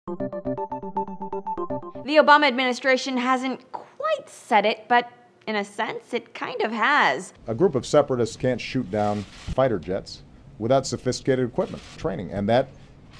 The Obama administration hasn't quite said it, but in a sense, it kind of has. A group of separatists can't shoot down fighter jets without sophisticated equipment, training, and that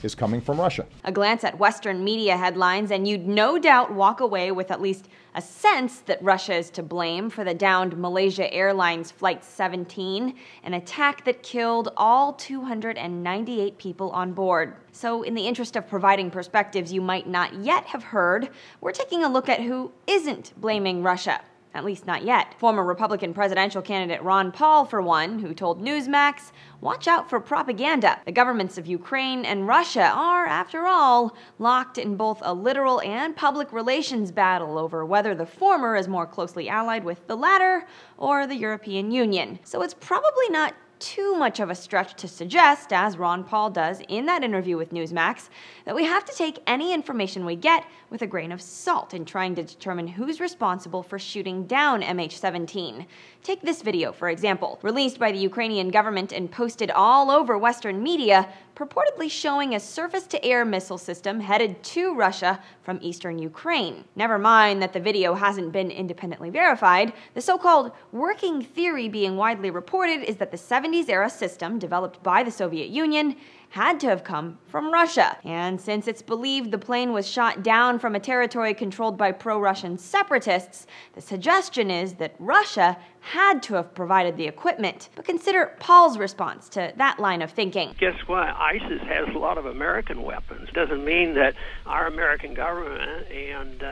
is coming from Russia. A glance at Western media headlines, and you'd no doubt walk away with at least a sense that Russia is to blame for the downed Malaysia Airlines Flight 17, an attack that killed all 298 people on board. So in the interest of providing perspectives you might not yet have heard, we're taking a look at who isn't blaming Russia. At least not yet. Former Republican presidential candidate Ron Paul, for one, who told Newsmax, "Watch out for propaganda. The governments of Ukraine and Russia are, after all, locked in both a literal and public relations battle over whether the former is more closely allied with the latter or the European Union. So it's probably not too much of a stretch to suggest, as Ron Paul does in that interview with Newsmax, that we have to take any information we get with a grain of salt in trying to determine who's responsible for shooting down MH17. Take this video, for example, released by the Ukrainian government and posted all over Western media, purportedly showing a surface-to-air missile system headed to Russia from eastern Ukraine. Never mind that the video hasn't been independently verified, the so-called working theory being widely reported is that the 70s-era system, developed by the Soviet Union, had to have come from Russia. And since it's believed the plane was shot down from a territory controlled by pro-Russian separatists, the suggestion is that Russia had to have provided the equipment. But consider Paul's response to that line of thinking. Guess what? ISIS has a lot of American weapons. Doesn't mean that our American government and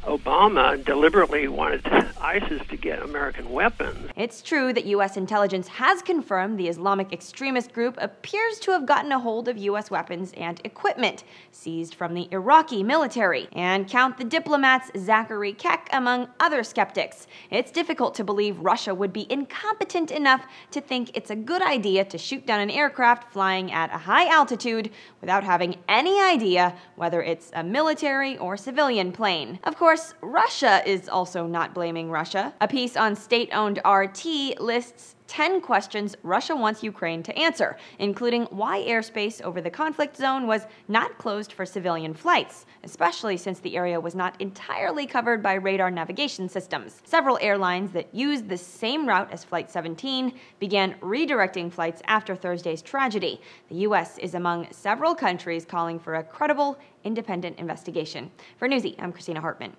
Obama deliberately wanted ISIS to get American weapons. It's true that U.S. intelligence has confirmed the Islamic extremist group appears to have gotten a hold of U.S. weapons and equipment seized from the Iraqi military. And count the diplomats Zachary Keck among other skeptics. It's difficult to believe Russia would be incompetent enough to think it's a good idea to shoot down an aircraft flying at a high altitude without having any idea whether it's a military or civilian plane. Of course, Russia is also not blaming Russia. A piece on state-owned RT lists 10 questions Russia wants Ukraine to answer, including why airspace over the conflict zone was not closed for civilian flights, especially since the area was not entirely covered by radar navigation systems. Several airlines that used the same route as Flight 17 began redirecting flights after Thursday's tragedy. The U.S. is among several countries calling for a credible, independent investigation. For Newsy, I'm Christina Hartman.